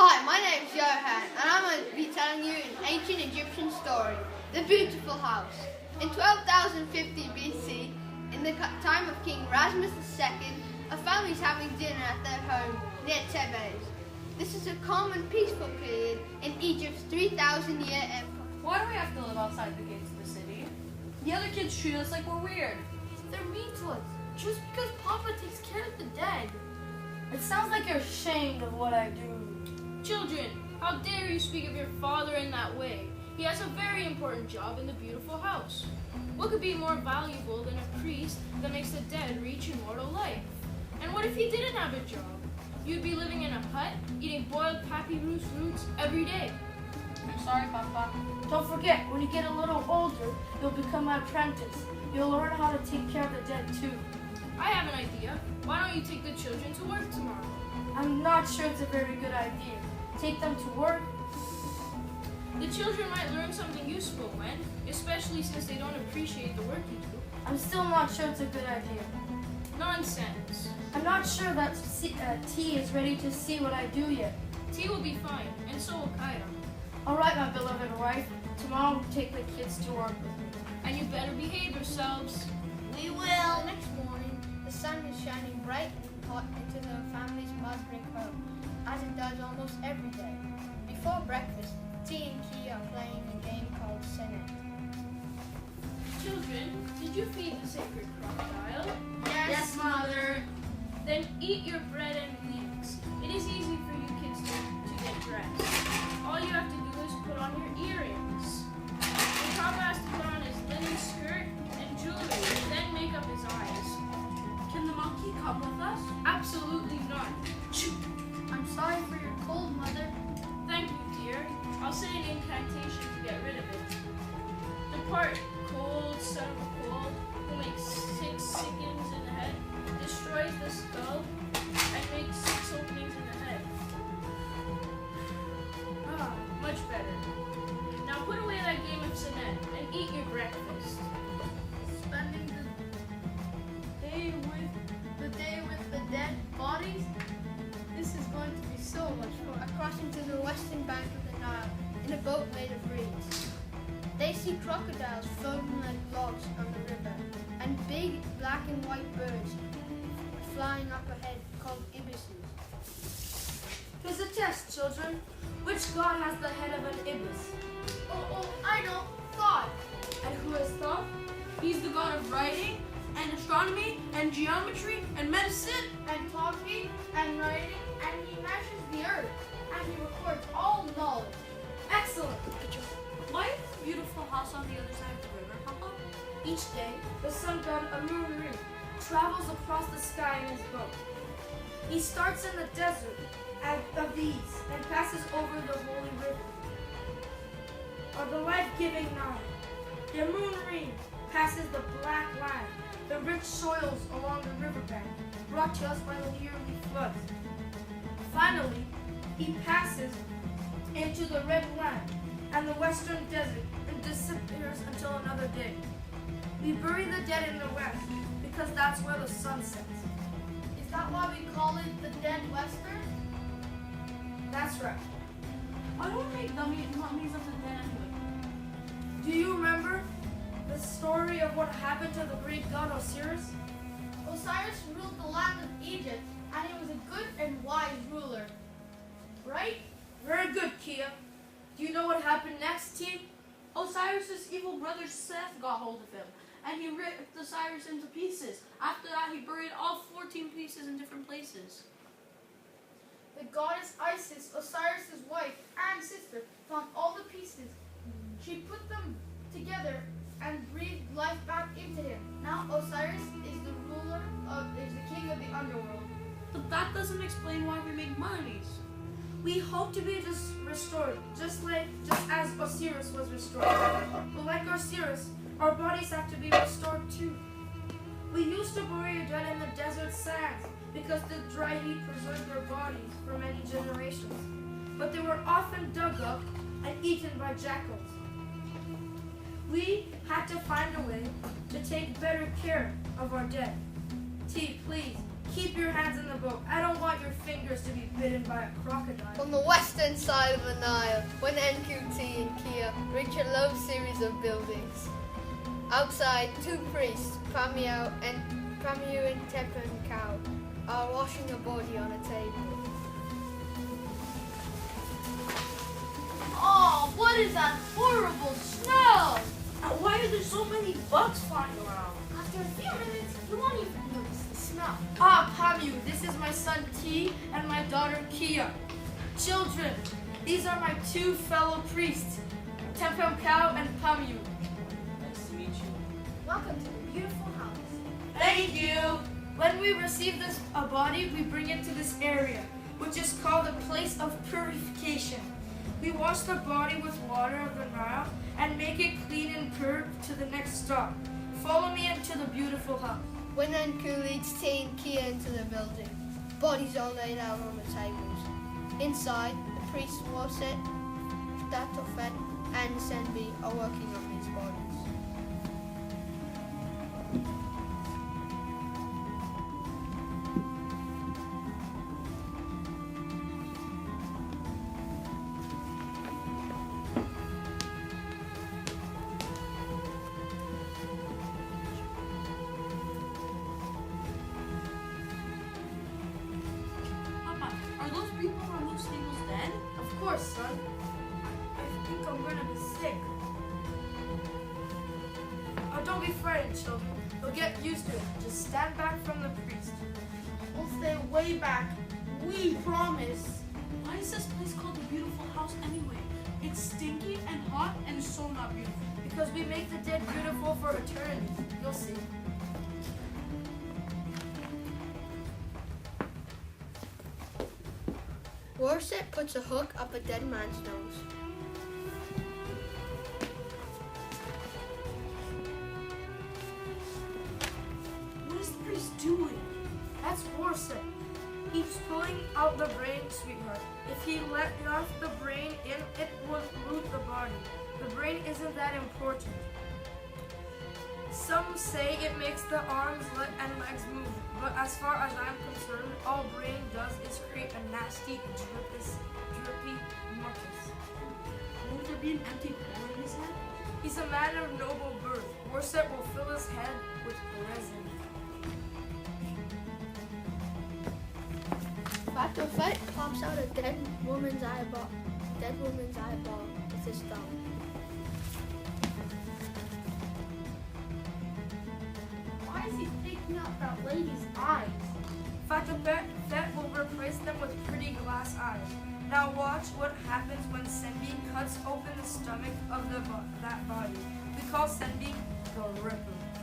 Hi, my name's Johan, and I'm going to be telling you an ancient Egyptian story, The Beautiful House. In 12,050 BC, in the time of King Rasmus II, a family is having dinner at their home near Thebes. This is a calm and peaceful period in Egypt's 3,000-year empire. Why do we have to live outside the gates of the city? The other kids treat us like we're weird. They're mean to us, just because Papa takes care of the dead. It sounds like you're ashamed of what I do. Children, how dare you speak of your father in that way? He has a very important job in the beautiful house. What could be more valuable than a priest that makes the dead reach immortal life? And what if he didn't have a job? You'd be living in a hut, eating boiled papyrus roots every day. I'm sorry, Papa. Don't forget, when you get a little older, you'll become an apprentice. You'll learn how to take care of the dead too. I have an idea. Why don't you take the children to work tomorrow? I'm not sure it's a very good idea. Take them to work? The children might learn something useful when, especially since they don't appreciate the work you do. I'm still not sure it's a good idea. Nonsense. I'm not sure that T is ready to see what I do yet. T will be fine, and so will Kaya. All right, my beloved wife. Tomorrow we'll take the kids to work with me. And you better behave yourselves. We will. The next morning, the sun is shining bright and hot into the family's mud-brick home, as it does almost every day. Before breakfast, T and Key are playing a game called Senet. Children, did you feed the sacred crocodile? Yes, Mother. Then eat your bread and leeks. It is easy for you kids to get dressed. All you have to do is put on your earrings. The papa has to put on his linen skirt and jewelry, then make up his eyes. Can the monkey come with us? Absolutely not. I'm sorry for your cold, Mother. Thank you, dear. I'll say an incantation to get rid of it. Depart, cold son of cold, who makes 6 sickens in the head, destroys the skull, and makes 6 openings in the head. Ah, much better. Now put away that game of Senet and eat your breakfast. Spending the day with the dead bodies? This is going to be so much fun. Crossing to the western bank of the Nile in a boat made of reeds. They see crocodiles floating like logs on the river, and big black and white birds flying up ahead called ibises. Here's a test, children. Which god has the head of an ibis? Oh, I know, God. And who is Thoth? He's the god of writing and astronomy and geometry and medicine. And talking and writing, and he measures the earth, and he records all knowledge. Excellent. Why is this beautiful house on the other side of the river, Papa? Each day, the sun god Amuru travels across the sky in his boat. He starts in the desert of the east and passes over the holy river, or the life-giving Nile. The Amuru passes the black land, the rich soils along the riverbank, brought to us by the yearly floods. Finally, he passes into the red land and the western desert and disappears until another day. We bury the dead in the west because that's where the sun sets. Is that why we call it the Dead Western? That's right. Why don't we make mummies of the dead anyway? Do you remember the story of what happened to the Greek god Osiris? Osiris ruled the land of Egypt, and he was a good and wise ruler. Right? Very good, Kia. Do you know what happened next, team? Osiris' evil brother Seth got hold of him, and he ripped Osiris into pieces. After that, he buried all 14 pieces in different places. The goddess Isis, Osiris' wife and sister, found all the pieces. She put them together and breathed life back into him. Now Osiris is the king of the underworld. But that doesn't explain why we make mummies. We hope to be restored, just as Osiris was restored. But like Osiris, our bodies have to be restored too. We used to bury our dead in the desert sands because the dry heat preserved their bodies for many generations. But they were often dug up and eaten by jackals. We had to find a way to take better care of our dead. T, please, Keep your hands in the boat. I don't want your fingers to be bitten by a crocodile. On the western side of the Nile, when NQT and Kia reach a low series of buildings. Outside, two priests, Pamiu and Tepen Cow, are washing a body on a table. Oh, what is that horrible smell? Why are there so many bugs flying around? After a few minutes, you won't even notice the smell. Ah, Pamiu, this is my son T and my daughter Kia. Children, these are my two fellow priests, Tempem Cow and Pamiu. Nice to meet you. Welcome to the beautiful house. Thank you. When we receive a body, we bring it to this area, which is called a place of purification. We wash the body with water of the Nile and make it clean and pure to the next stop. Follow me into the beautiful house. When NQ leads T and Kia into the building, bodies are laid out on the tables. Inside, the priests Warset, Datofet, and Senbi are working on these bodies. Papa, are those people on those tables dead? Of course, son. I think I'm gonna be sick. Oh, don't be frightened, children. You'll get used to it. Just stand back from the priest. We'll stay way back. We promise. Why is this place called the beautiful house anyway? It's stinky and hot and so not beautiful. Because we make the dead beautiful for eternity. You'll see. Warset puts a hook up a dead man's nose. What is the priest doing? That's Warset. He's pulling out the brain, sweetheart. If he left the brain in, it would root the body. The brain isn't that important. Some say it makes the arms and legs move, but as far as I'm concerned, all brain does is create a nasty, drippy mucus. Won't there be an empty hole in his head? He's a man of noble birth. Warset will fill his head with resin. Datofet pops out a dead woman's eyeball with his thumb. Why is he taking out that lady's eyes? Fet will replace them with pretty glass eyes. Now watch what happens when Senbi cuts open the stomach of that body. We call Senbi the Ripper.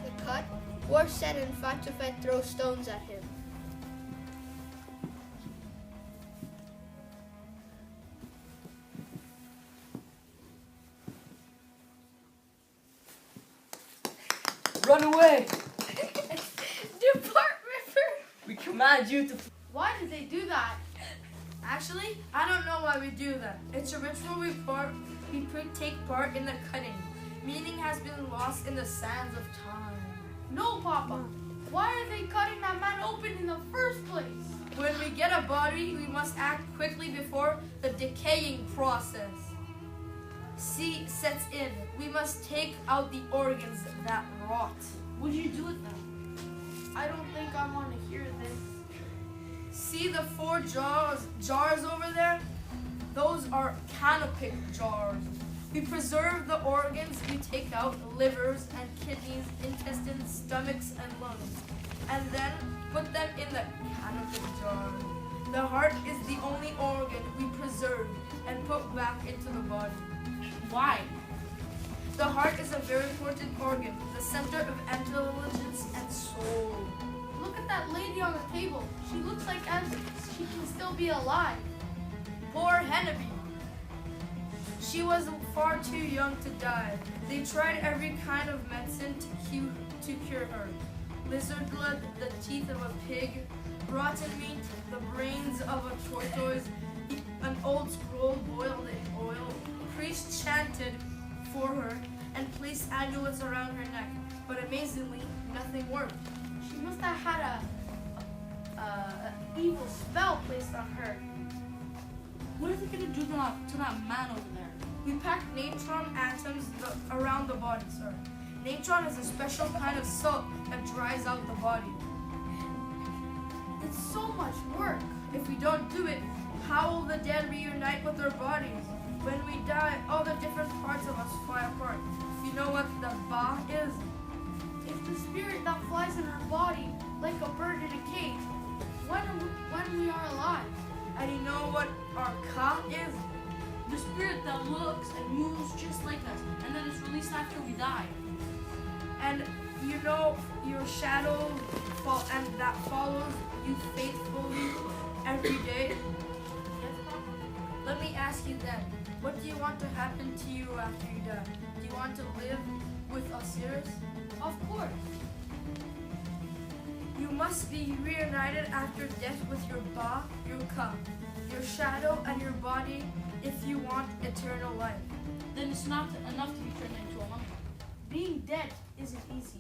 The cut, Warset and Datofet throw stones at him. Run away! Depart, Ripper! We command you to. Why did they do that? Actually, I don't know why we do that. It's a ritual we take part in the cutting. Meaning has been lost in the sands of time. No, Papa. Why are they cutting that man open in the first place? When we get a body, we must act quickly before the decaying process sets in. We must take out the organs that rot. Would you do it then? I don't think I want to hear this. See the 4 jars over there? Those are canopic jars. We preserve the organs we take out, livers and kidneys, intestines, stomachs and lungs, and then put them in the canopic jar. The heart is the only organ we preserve and put back into the body. Why? The heart is a very important organ, the center of intelligence and soul. Look at that lady on the table. She looks like as she can still be alive. Poor Henneby. She was far too young to die. They tried every kind of medicine to cure her. Lizard blood, the teeth of a pig, rotten meat, the brains of a tortoise, an old scroll boiled in oil. Priests chanted for her and placed amulets around her neck, but amazingly, nothing worked. She must have had evil spell placed on her. What are they gonna do to that man over there? We packed natron atoms around the body, sir. Natron is a special kind of salt that dries out the body. It's so much work. If we don't do it, how will the dead reunite with their bodies? When we die, all the different parts of us fly apart. You know what the ba is? It's the spirit that flies in our body like a bird in a cage when we are alive. And you know what our ka is? The spirit that looks and moves just like us, and then is released after we die. And you know your shadow and that follows you faithfully every day. Yes, Papa. Let me ask you then, what do you want to happen to you after you die? Do you want to live with Osiris? Of course. You must be reunited after death with your ba, your ka, your shadow, and your body if you want eternal life. Then it's not enough to be turned into a mummy. Being dead isn't easy.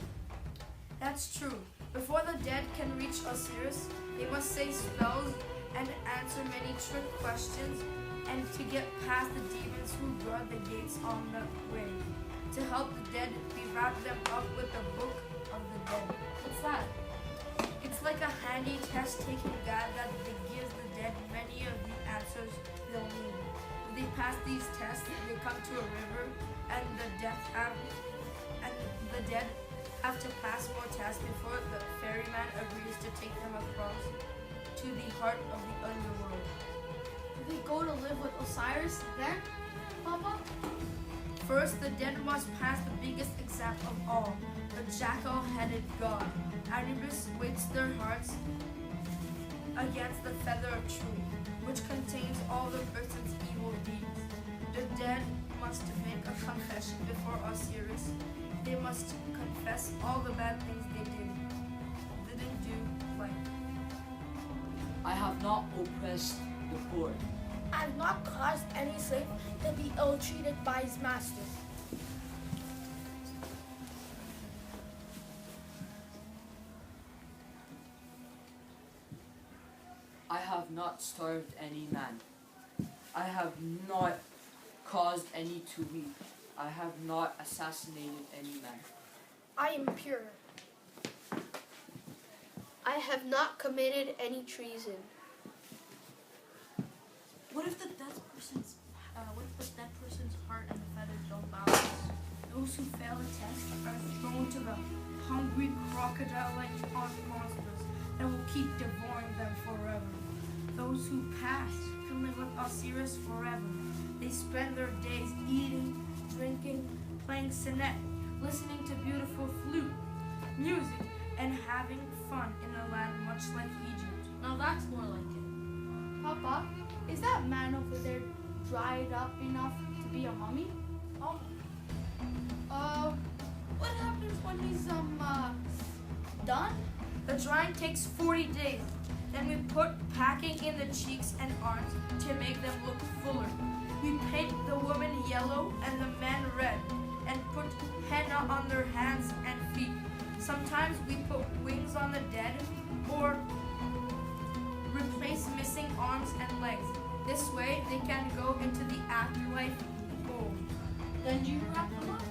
That's true. Before the dead can reach Osiris, they must say spells and answer many trick questions, and to get past the demons who guard the gates on the way. To help the dead, we wrap them up with the Book of the Dead. What's that? It's like a handy test-taking guide that gives the dead many of the answers they'll need. When they pass these tests, they come to a river, and the dead have to pass more tests before the ferryman agrees to take them across to the heart of the underworld. Do they go to live with Osiris then, Papa? First, the dead must pass the biggest exam of all, the jackal-headed god. Anubis weights their hearts against the feather of truth, which contains all the person's evil deeds. The dead must make a confession before Osiris. They must confess all the bad things they didn't do, like I have not oppressed the poor. I have not caused any slave to be ill-treated by his master. I have not starved any man. I have not caused any to weep. I have not assassinated any man. I am pure. I have not committed any treason. What if the dead person's heart and feathers don't balance? those who fail the test are thrown to the hungry crocodile-like monsters that will keep devouring them forever. Those who pass can live with Osiris forever. They spend their days eating, drinking, playing sonnet, listening to beautiful flute, music, and having fun in a land much like Egypt. Now that's more like it. Papa, is that man over there dried up enough to be a mummy? What happens when he's done? The drying takes 40 days. Then we put packing in the cheeks and arms to make them look fuller. We paint the woman yellow and the men red, and put henna on their hands and feet. Sometimes we put wings on the dead, or replace missing arms and legs. This way they can go into the afterlife whole. Then do you wrap them up?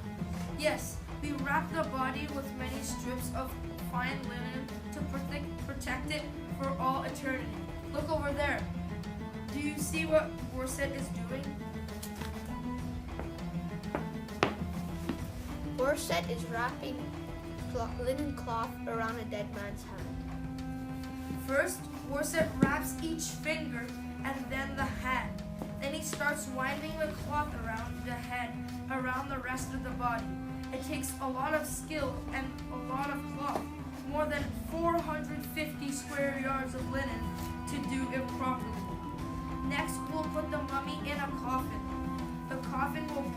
Yes, we wrap the body with many strips of fine linen to protect it for all eternity. Look over there. Do you see what Worset is doing? Worset is wrapping linen cloth around a dead man's hand. First, Worset wraps each finger and then the hand. Then he starts winding the cloth around the head, around the rest of the body. It takes a lot of skill and a lot of cloth, more than 450 square yards of linen to do it properly. Next, we'll put the mummy in a coffin. The coffin will be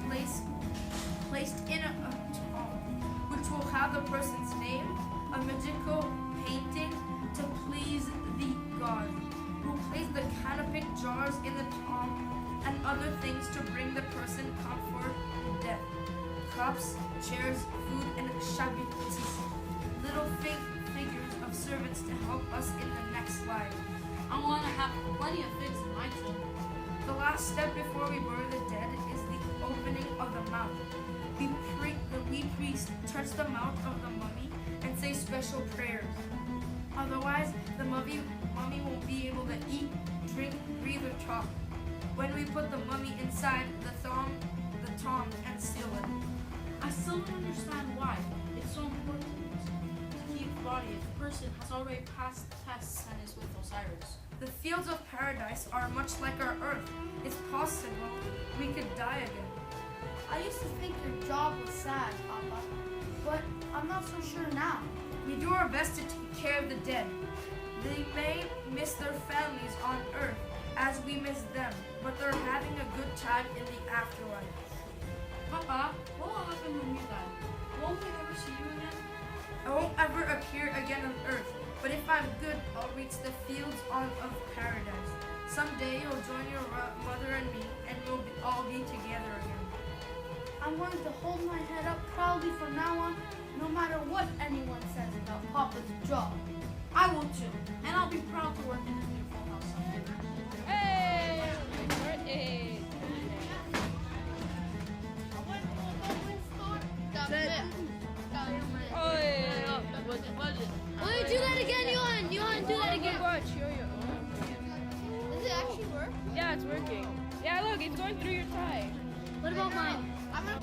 placed in a tomb, which will have the person's name, a magical painting to please the god. We'll place the canopic jars in the tomb and other things to bring the person comfort in death. Cups, chairs, food, and shabitis, little figures of of servants to help us in the next life. I want to have plenty of figs in my tree. The last step before we bury the dead is the opening of the mouth. The lead priest touch the mouth of the mummy and say special prayers. Otherwise, the mummy won't be able to eat, drink, breathe, or talk. When we put the mummy inside the tomb and seal it. I still don't understand why it's so important to keep the body if the person has already passed the tests and is with Osiris. The fields of paradise are much like our earth. It's possible we could die again. I used to think your job was sad, Papa, but I'm not so sure now. We do our best to take care of the dead. They may miss their families on earth as we miss them, but they're having a good time in the afterlife. Papa, what will happen when you die? Won't we ever see you again? I won't ever appear again on earth, but if I'm good, I'll reach the fields of paradise. Someday you'll join your mother and me, and we'll all be together again. I'm going to hold my head up proudly from now on, no matter what anyone says about Papa's job. I will too, and I'll be proud to work in this beautiful house someday. Hey! Birthday! Wait, do that again, Johan! Johan, do that again! Watch, yo-yo. Does it actually work? Yeah, it's working. Yeah, look, it's going through your tie. What about mine? I'm gonna